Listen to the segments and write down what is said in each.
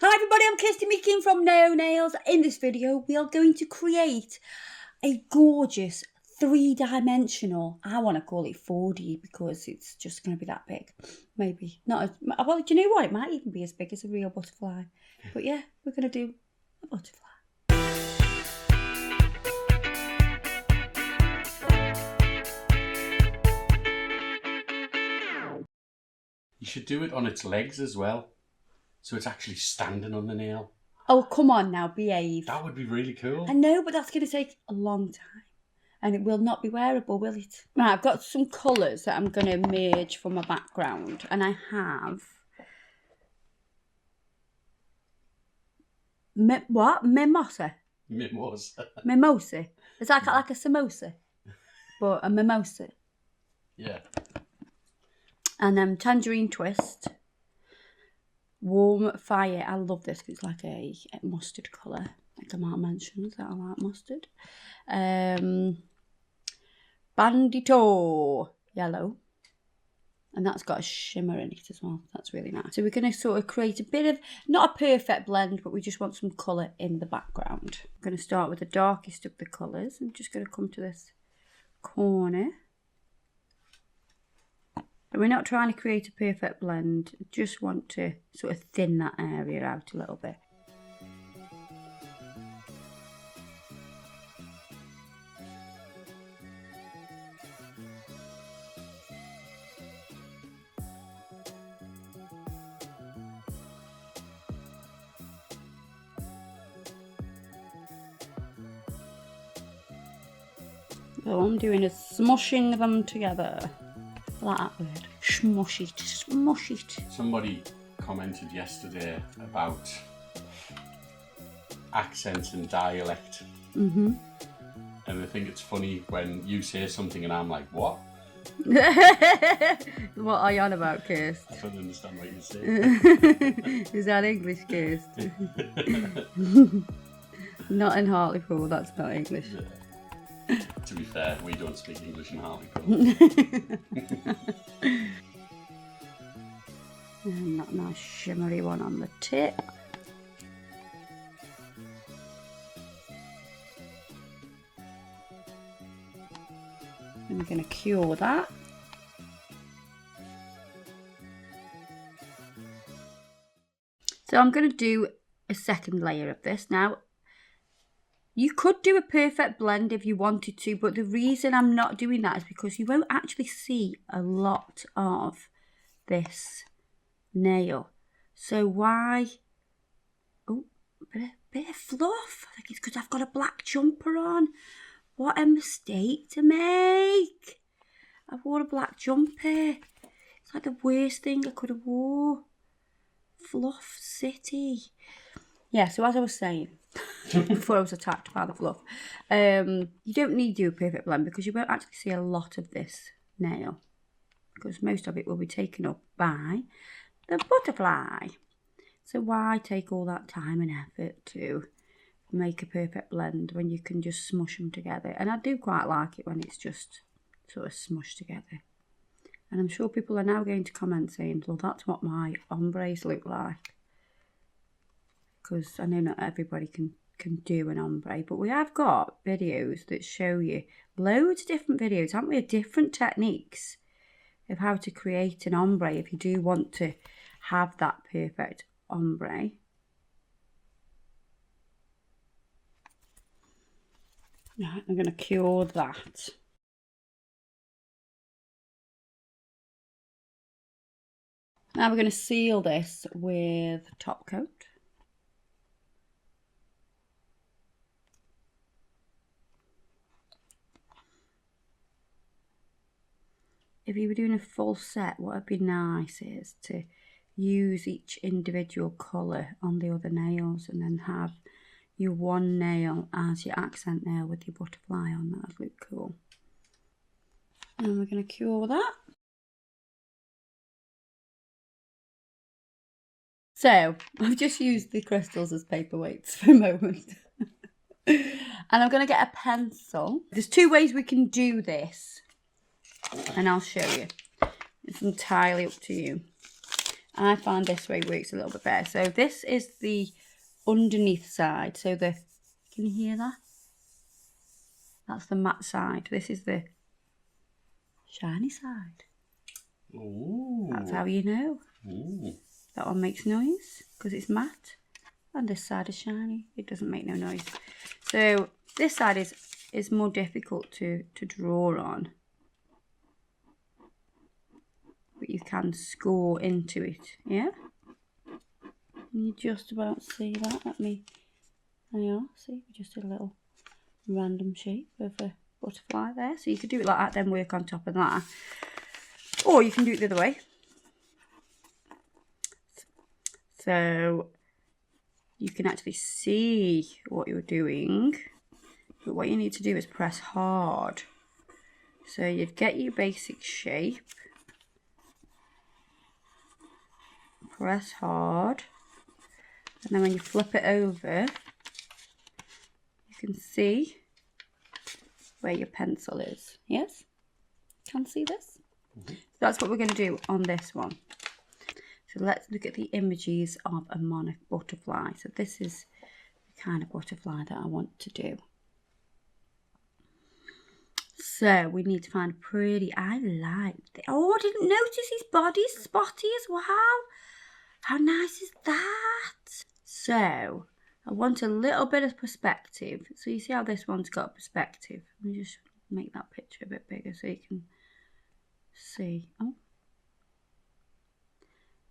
Hi everybody, I'm Kirsty Meeking from Naio Nails. In this video, we are going to create a gorgeous three-dimensional, I want to call it 4D because it's just going to be that big. Maybe not as, well, do you know what? It might even be as big as a real butterfly. But yeah, we're going to do a butterfly. You should do it on its legs as well, so it's actually standing on the nail. Oh, come on now, behave. That would be really cool. I know, but that's going to take a long time. And it will not be wearable, will it? Right, I've got some colours that I'm going to merge from my background. And I have... what? Mimosa? Mimosa. Mimosa. It's like a samosa, but a mimosa. Yeah. And Tangerine Twist. Warm Fire. I love this because it's like a mustard colour. Like I might have mentioned that I like mustard. Bandito Yellow. And that's got a shimmer in it as well. That's really nice. So we're going to sort of create a bit of, not a perfect blend, but we just want some colour in the background. I'm going to start with the darkest of the colours. I'm just going to come to this corner. And we're not trying to create a perfect blend. I just want to sort of thin that area out a little bit. So I'm doing is smushing them together. Like that word. Smush it. Smush it. Somebody commented yesterday about accents and dialect. Mm-hmm. And I think it's funny when you say something and I'm like, what? What are you on about, Kirsty? I don't understand what you're saying. Is that English, Kirsty? Not in Hartlepool, that's not English. Yeah. To be fair, we don't speak English in Hartlepool. And that nice shimmery one on the tip. And we're going to cure that. So I'm going to do a second layer of this. Now, you could do a perfect blend if you wanted to, but the reason I'm not doing that is because you won't actually see a lot of this nail. So why? Oh, bit of fluff. I think it's because I've got a black jumper on. What a mistake to make. I wore a black jumper. It's like the worst thing I could have wore. Fluff City. Yeah, so as I was saying, before I was attacked by the fluff, you don't need to do a perfect blend because you won't actually see a lot of this nail because most of it will be taken up by the butterfly. So why take all that time and effort to make a perfect blend when you can just smush them together? And I do quite like it when it's just sort of smushed together. And I'm sure people are now going to comment saying, well, that's what my ombres look like. Because I know not everybody can do an ombre, but we have got videos that show you loads of different videos, haven't we, of different techniques of how to create an ombre if you do want to have that perfect ombre. Right, I'm going to cure that. Now we're going to seal this with top coat. If you were doing a full set, what would be nice is to use each individual colour on the other nails and then have your one nail as your accent nail with your butterfly on. That would look cool. And we're going to cure that. So, I've just used the crystals as paperweights for a moment. And I'm going to get a pencil. There's two ways we can do this. And I'll show you. It's entirely up to you. I find this way works a little bit better. So this is the underneath side. So can you hear that? That's the matte side. This is the shiny side. Ooh. That's how you know. Ooh. That one makes noise because it's matte. And this side is shiny. It doesn't make no noise. So this side is more difficult to draw on. But you can score into it, yeah? Can you just about see that? There you are, see, we just did a little random shape of a butterfly there. So you could do it like that, then work on top of that. Or you can do it the other way. So you can actually see what you're doing. But what you need to do is press hard. So you'd get your basic shape. Press hard. And then when you flip it over, you can see where your pencil is. Yes? Can see this? So that's what we're going to do on this one. So let's look at the images of a monarch butterfly. So this is the kind of butterfly that I want to do. So we need to find a pretty, I didn't notice his body's spotty as well. How nice is that? So I want a little bit of perspective. So you see how this one's got perspective. Let me just make that picture a bit bigger so you can see. Oh.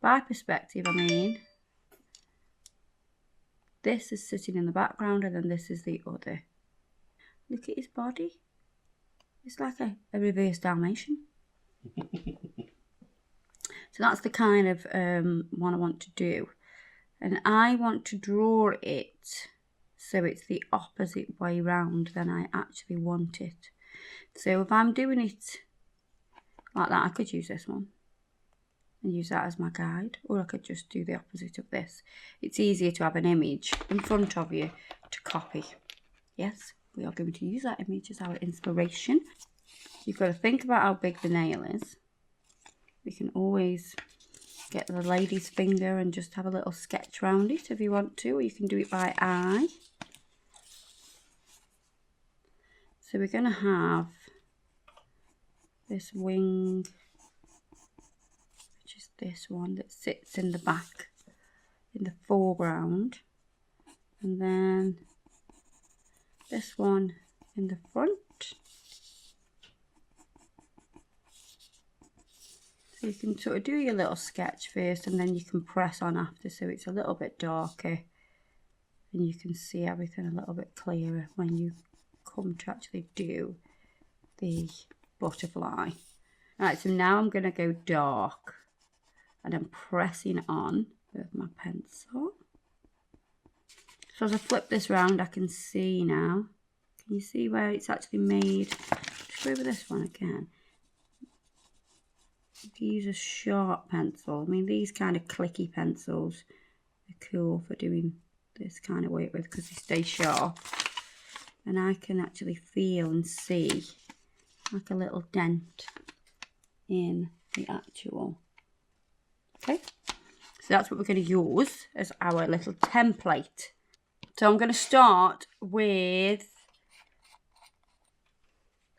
By perspective, I mean this is sitting in the background and then this is the other. Look at his body. It's like a reverse Dalmatian. So that's the kind of one I want to do. And I want to draw it so it's the opposite way round than I actually want it. So if I'm doing it like that, I could use this one and use that as my guide, or I could just do the opposite of this. It's easier to have an image in front of you to copy. Yes, we are going to use that image as our inspiration. You've got to think about how big the nail is. We can always get the lady's finger and just have a little sketch around it if you want to, or you can do it by eye. So we're going to have this wing, which is this one that sits in the back, in the foreground, and then this one in the front. So you can sort of do your little sketch first and then you can press on after so it's a little bit darker and you can see everything a little bit clearer when you come to actually do the butterfly. Alright, so now I'm going to go dark and I'm pressing on with my pencil. So as I flip this round I can see now. Can you see where it's actually made? Just go over this one again. If you use a sharp pencil, I mean these kind of clicky pencils are cool for doing this kind of work with because they stay sharp. And I can actually feel and see like a little dent in the actual. Okay, so that's what we're going to use as our little template. So I'm going to start with,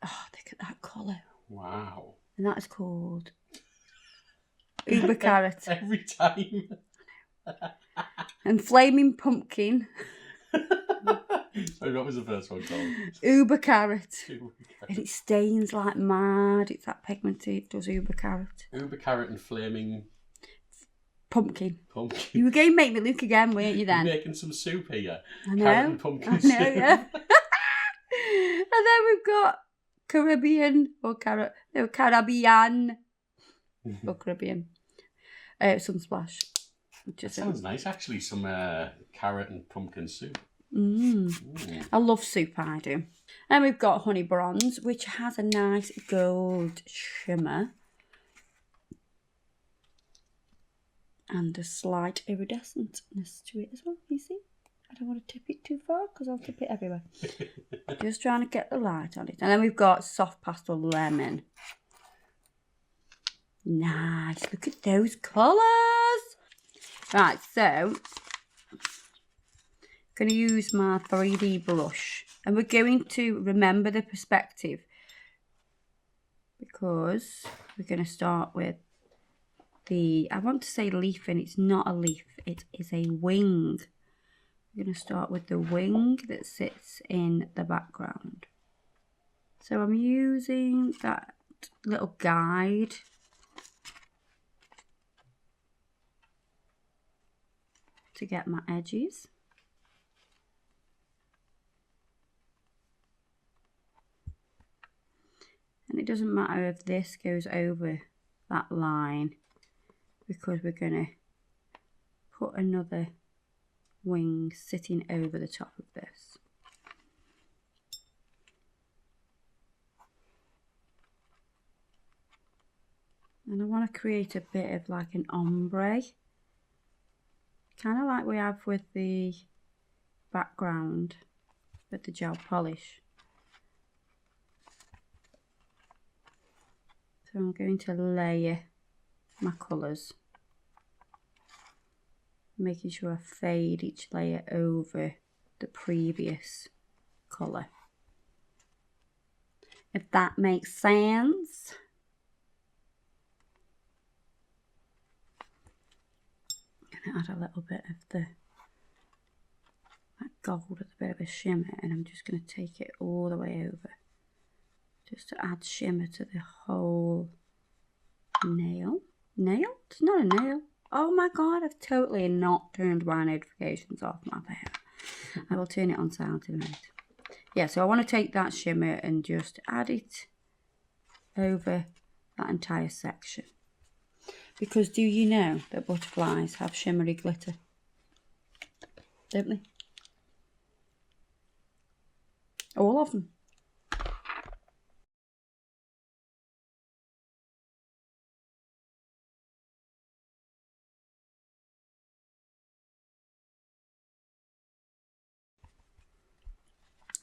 oh, look at that colour. Wow. And that is called Uber Carrot. Every time. And Flaming Pumpkin. Sorry, what was the first one called? Uber Carrot. And it stains like mad. It's that pigmented. It does Uber Carrot. Uber Carrot and Flaming Pumpkin. Pumpkin. You were going to make me look again, weren't you then? You're making some soup here. I know. Carrot and pumpkin soup. Yeah. And then we've got Caribbean or Caribbean or Caribbean Sunsplash. That sounds nice, actually. Some carrot and pumpkin soup. I love soup, I do. And we've got Honey Bronze, which has a nice gold shimmer and a slight iridescentness to it as well. You see? I don't want to tip it too far because I'll tip it everywhere. Just trying to get the light on it. And then we've got Soft Pastel Lemon. Nice. Look at those colours. Right, so I'm going to use my 3D brush, and we're going to remember the perspective because we're going to start with the, I want to say leaf, and it's not a leaf, it is a wing. We're going to start with the wing that sits in the background. So I'm using that little guide to get my edges. And it doesn't matter if this goes over that line, because we're going to put another wing sitting over the top of this. And I want to create a bit of like an ombre, kind of like we have with the background with the gel polish. So I'm going to layer my colours, making sure I fade each layer over the previous colour, if that makes sense. I'm going to add a little bit of that gold with a bit of a shimmer, and I'm just going to take it all the way over just to add shimmer to the whole nail. Nail? It's not a nail. Oh my god, I've totally not turned my notifications off, my bad. I will turn it on silent in a minute. Yeah, so I want to take that shimmer and just add it over that entire section. Because do you know that butterflies have shimmery glitter? Don't they? All of them.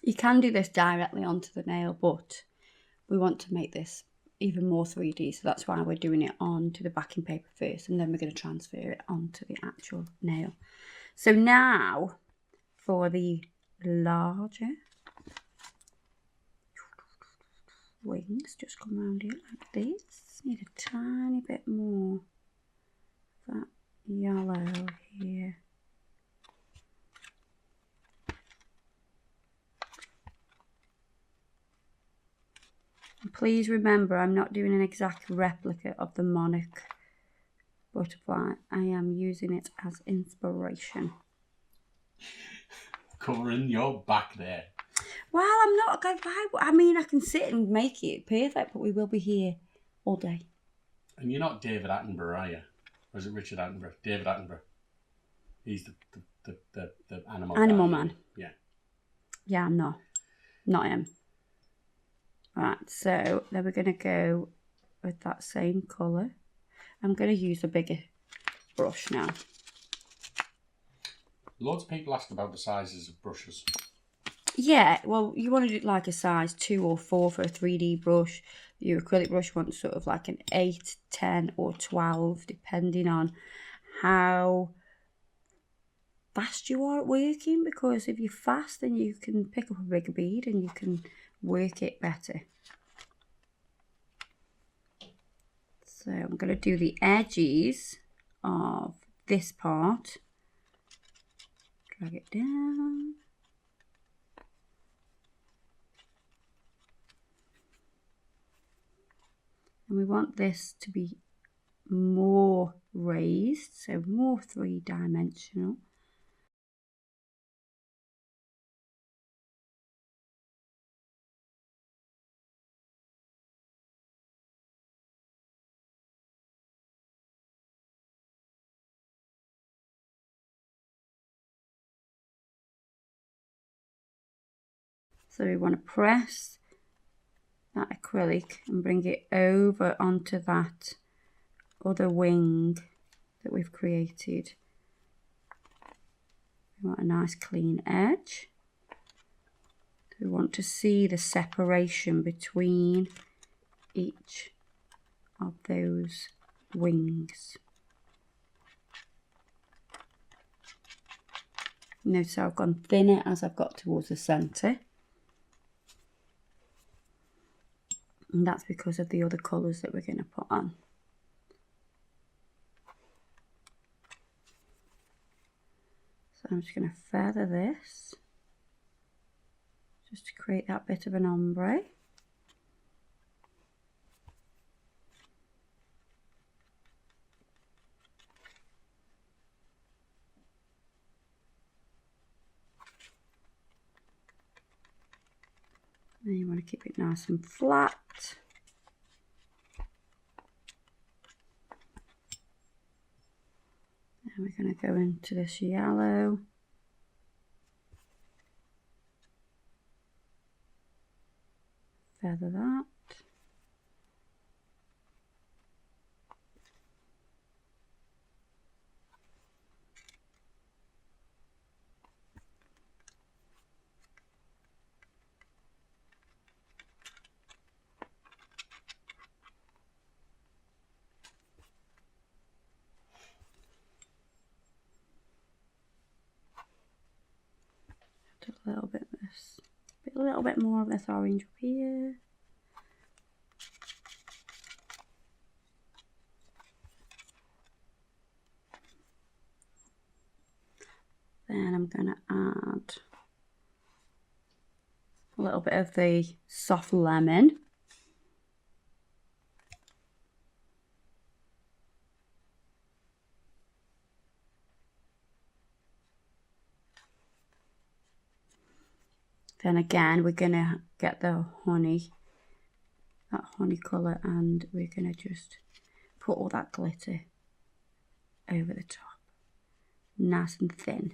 You can do this directly onto the nail, but we want to make this even more 3D, so that's why we're doing it onto the backing paper first, and then we're going to transfer it onto the actual nail. So now for the larger wings, just come around here like this. Need a tiny bit more of that yellow here. Please remember, I'm not doing an exact replica of the monarch butterfly. I am using it as inspiration. Covering your back there. Well, I'm not going. I mean, I can sit and make it perfect, but we will be here all day. And you're not David Attenborough, are you? Or is it Richard Attenborough? David Attenborough. He's the animal man. Yeah. Yeah, I'm not. Not him. Right, so then we're going to go with that same colour. I'm going to use a bigger brush now. Loads of people ask about the sizes of brushes. Yeah, well, you want to do like a size 2 or 4 for a 3D brush. Your acrylic brush wants sort of like an 8, 10 or 12, depending on how fast you are at working, because if you're fast, then you can pick up a bigger bead and you can work it better. So I'm going to do the edges of this part. Drag it down. And we want this to be more raised, so more 3-dimensional. So we want to press that acrylic and bring it over onto that other wing that we've created. We want a nice clean edge. So we want to see the separation between each of those wings. Notice how I've gone thinner as I've got towards the centre. And that's because of the other colours that we're going to put on. So I'm just going to feather this, just to create that bit of an ombre. And you want to keep it nice and flat. And we're going to go into this yellow. Feather that. A little bit more of this orange up here. Then I'm going to add a little bit of the soft lemon. Then again, we're going to get the honey, that honey colour, and we're going to just put all that glitter over the top, nice and thin.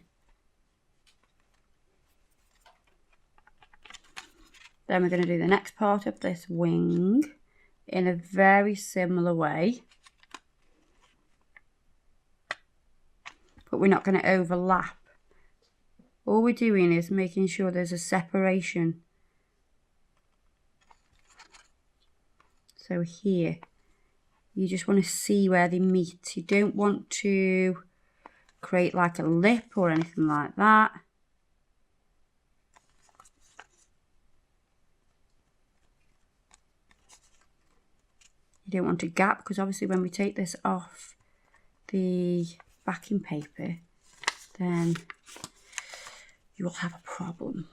Then we're going to do the next part of this wing in a very similar way, but we're not going to overlap. All we're doing is making sure there's a separation. So here, you just want to see where they meet. You don't want to create like a lip or anything like that. You don't want a gap, because obviously when we take this off the backing paper, then you will have a problem.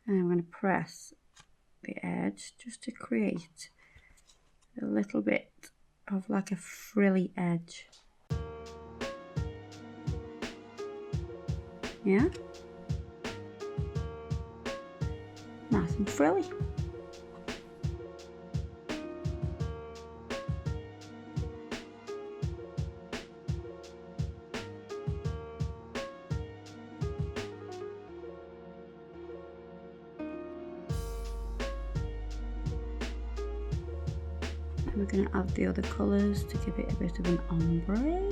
And I'm going to press the edge just to create a little bit of like a frilly edge. Yeah? Nice and frilly. We're going to add the other colours to give it a bit of an ombre.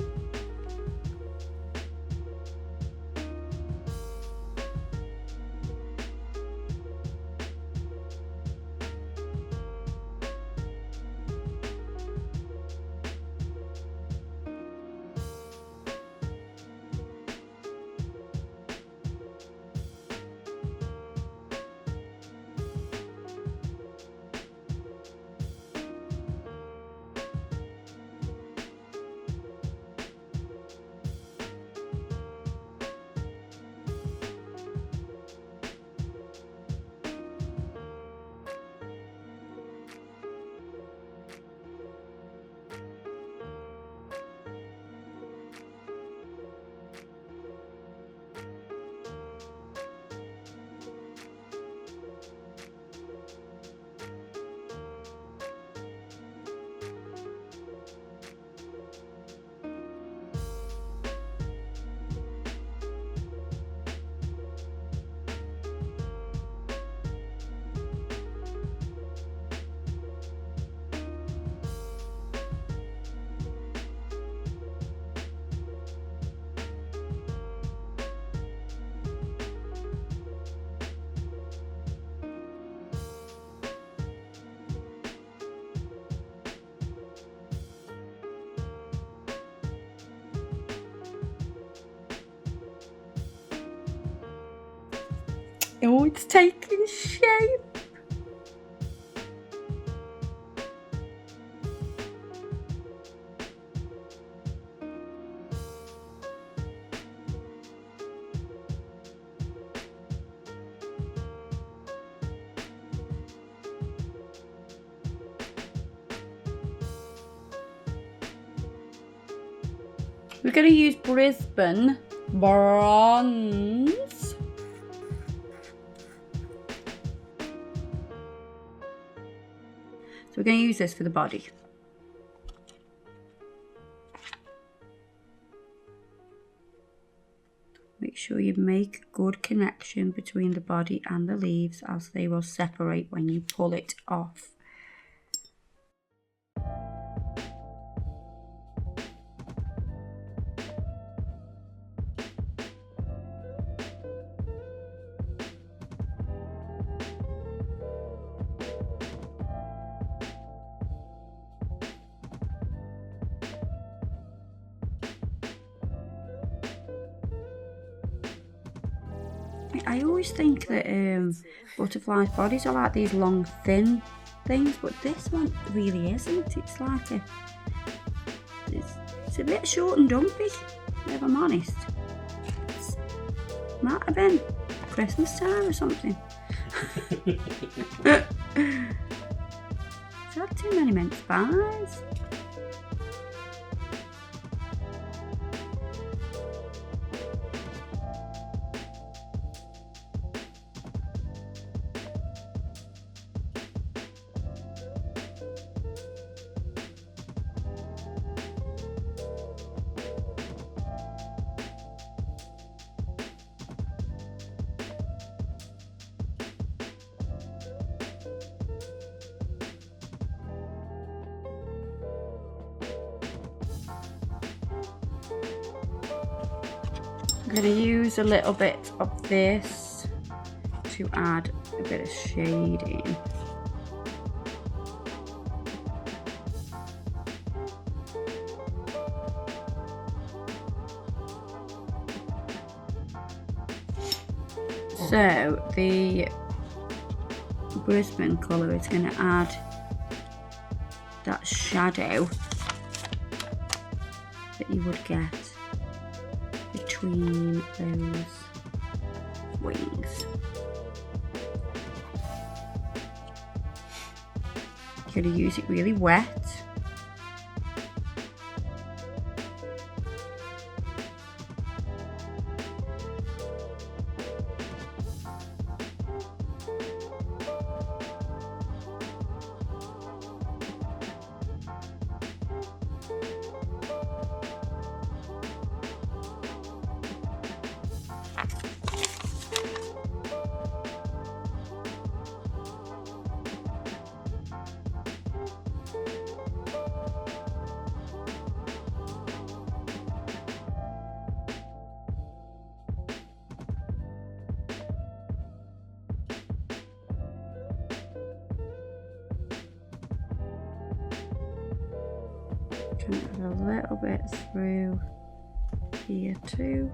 Oh, it's taking shape. We're going to use Brisbane Bronze. So we're going to use this for the body. Make sure you make a good connection between the body and the leaves, as they will separate when you pull it off. I always think that butterflies' bodies are like these long, thin things, but this one really isn't. It's like it's a bit short and dumpy, if I'm honest. It might have been Christmas time or something. It's had too many mince pies. I'm going to use a little bit of this to add a bit of shading. So the Brisbane colour is going to add that shadow that you would get between those wings. You're going to use it really wet. Trying to add a little bit through here too.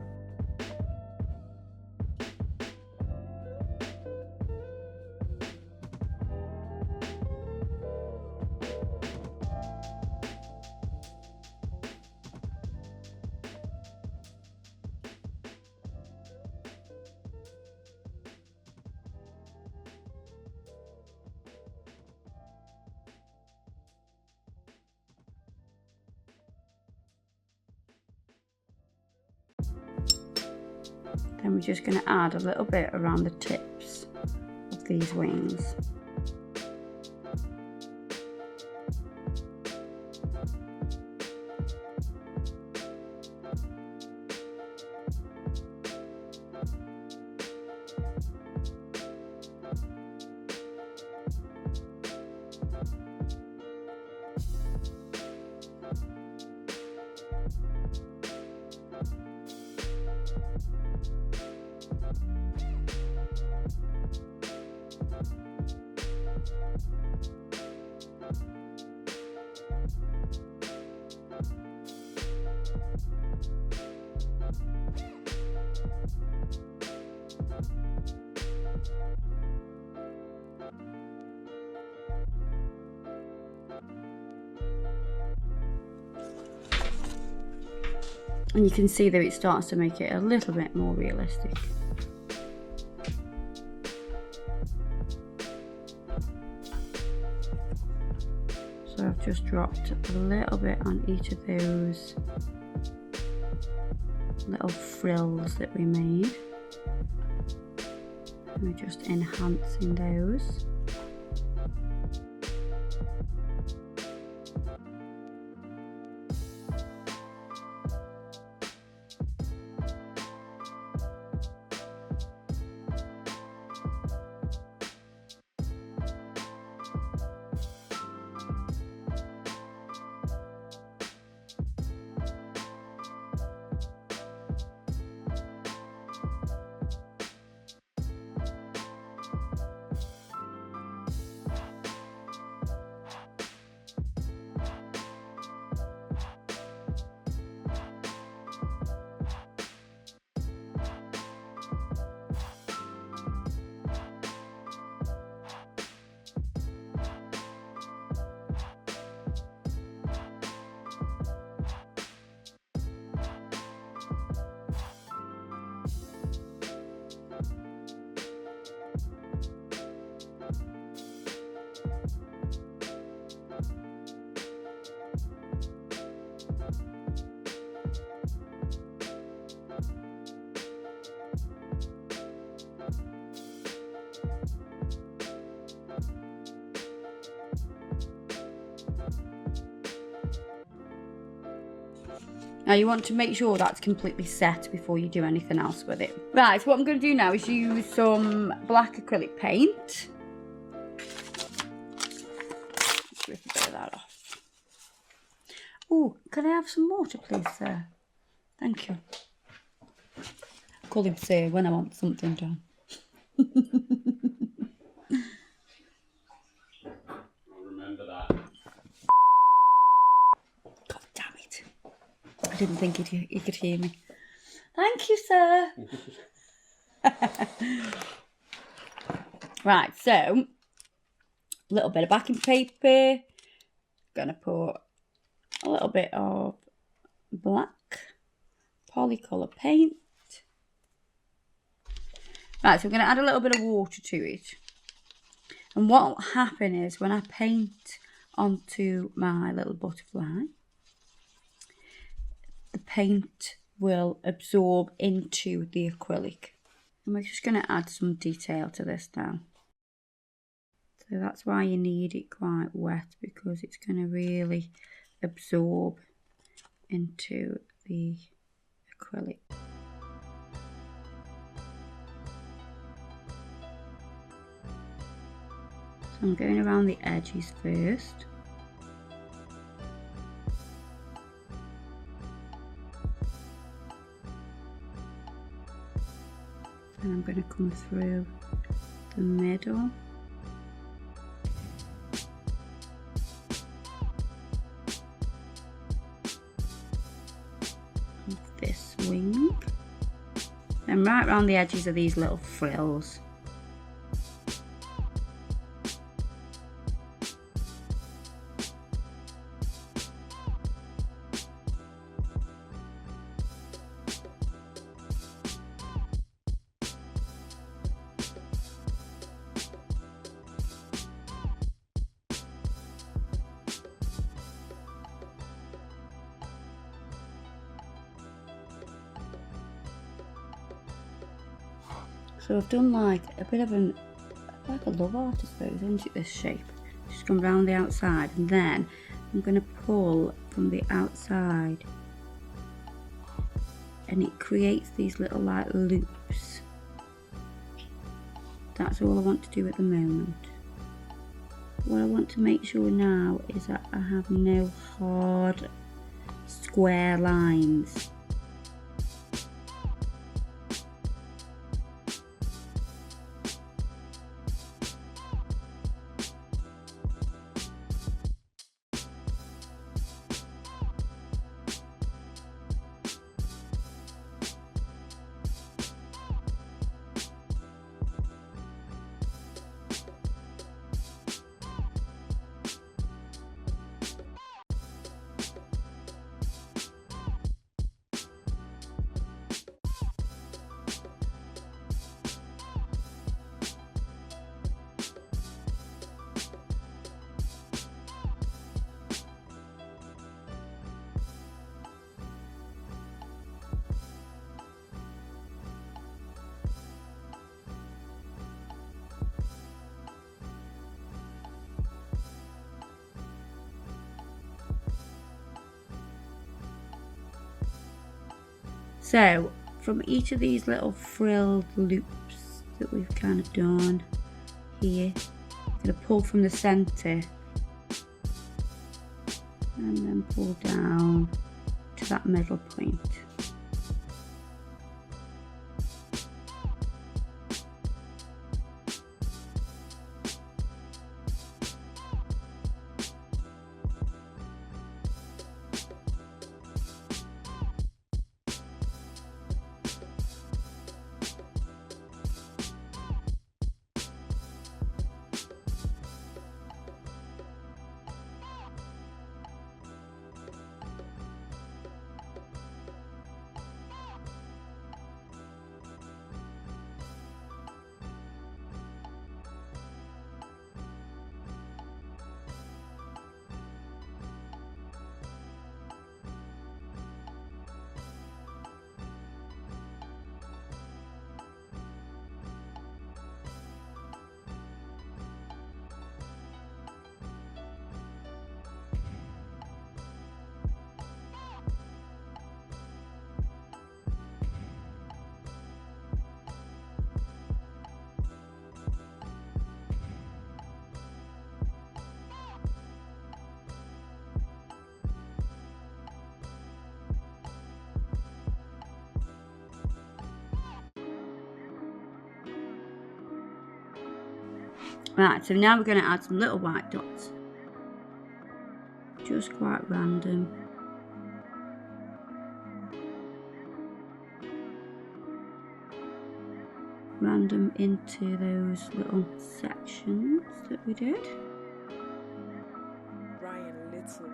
Then we're just going to add a little bit around the tips of these wings. And you can see that it starts to make it a little bit more realistic. So I've just dropped a little bit on each of those little frills that we made. And we're just enhancing those. Now you want to make sure that's completely set before you do anything else with it. Right, so what I'm going to do now is use some black acrylic paint. Let's rip a bit of that off. Oh, can I have some water please, sir? Thank you. I call him sir when I want something done. I'll remember that. God damn it. I didn't think he could hear me. Thank you, sir. Right, so a little bit of backing paper. Gonna put a little bit of black polycolour paint. Right, so I'm gonna add a little bit of water to it. And what will happen is when I paint onto my little butterfly, the paint will absorb into the acrylic. And we're just going to add some detail to this now. So that's why you need it quite wet, because it's going to really absorb into the acrylic. So I'm going around the edges first. And I'm going to come through the middle. Of this wing. And right around the edges of these little frills. So I've done like a bit of like a love art, I suppose, isn't it, this shape? Just come round the outside, and then I'm going to pull from the outside, and it creates these little like loops. That's all I want to do at the moment. What I want to make sure now is that I have no hard square lines. So from each of these little frilled loops that we've kind of done here, I'm going to pull from the centre and then pull down to that middle point. Right, so now we're going to add some little white dots. Just quite random. Random into those little sections that we did. Ryan Little.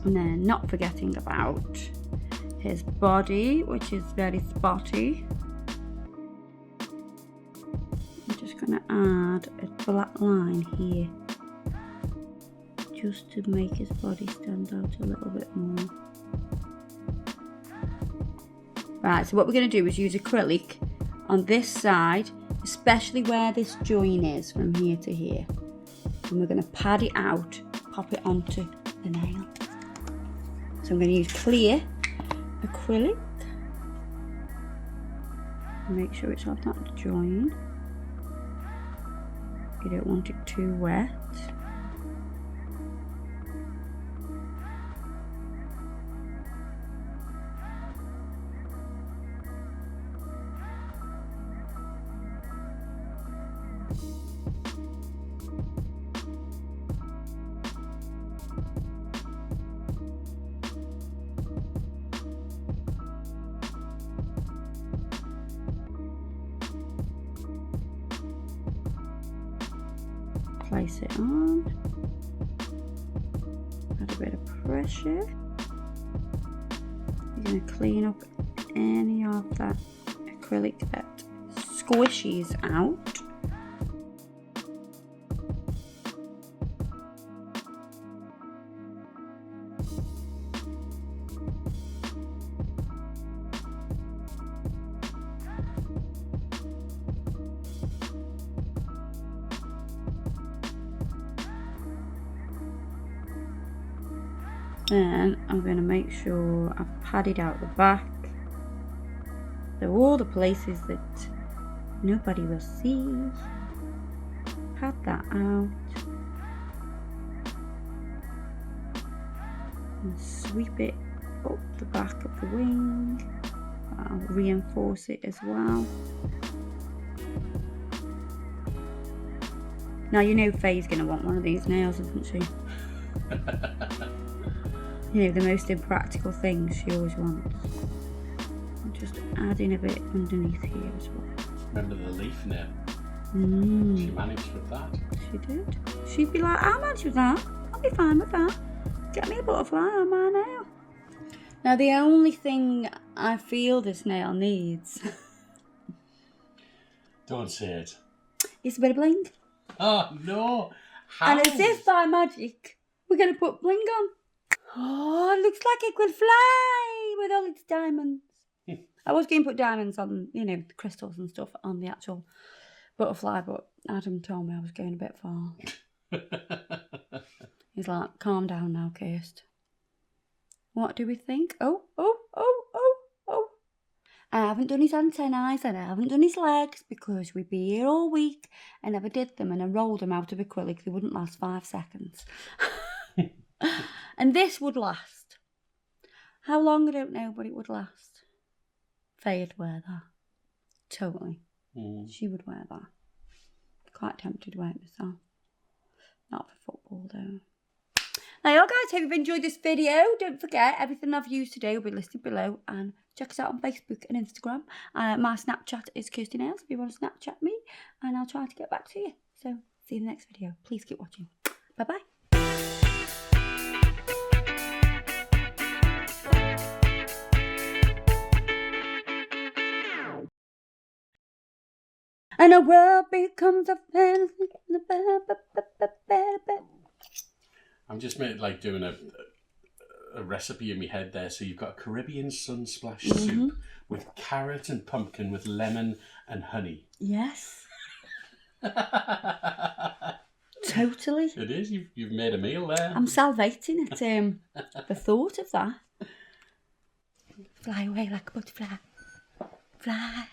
And then not forgetting about his body, which is very spotty. I'm just going to add a black line here, just to make his body stand out a little bit more. Right, so what we're going to do is use acrylic on this side, especially where this join is from here to here. And we're going to pad it out, pop it onto the nail. So I'm going to use clear acrylic. Make sure it's on that join. You don't want it too wet. Place it on, add a bit of pressure. You're going to clean up any of that acrylic that squishes out. Then I'm going to make sure I've padded out the back. So all the places that nobody will see, pad that out. And sweep it up the back of the wing. I'll reinforce it as well. Now you know Faye's going to want one of these nails, isn't she? You know, the most impractical things she always wants. I'm just adding a bit underneath here as well. Remember the leaf nail? She managed with that. She did. She'd be like, I'll manage with that. I'll be fine with that. Get me a butterfly on my nail. Now the only thing I feel this nail needs Don't say it. is a bit of bling. Oh no! How? And as if by magic, we're going to put bling on. Oh, it looks like it could fly with all its diamonds. I was going to put diamonds on, you know, the crystals and stuff on the actual butterfly, but Adam told me I was going a bit far. He's like, calm down now, Kirsty. What do we think? Oh. I haven't done his antennae and I haven't done his legs because we'd be here all week. I never did them and I rolled them out of acrylic. They wouldn't last 5 seconds. And this would last. How long, I don't know, but it would last. Faye'd wear that. Totally. She would wear that. Quite tempted to wear it myself. Not for football though. Now guys, hope you've enjoyed this video. Don't forget, everything I've used today will be listed below, and check us out on Facebook and Instagram. My Snapchat is Kirsty Nails if you want to Snapchat me, and I'll try to get back to you. So see you in the next video. Please keep watching. Bye bye. And a world becomes a fantasy. I'm just like doing a recipe in my head there. So you've got a Caribbean sunsplash soup with carrot and pumpkin with lemon and honey. Yes. Totally. It is. You've made a meal there. I'm salivating at the thought of that. Fly away like a butterfly. Fly.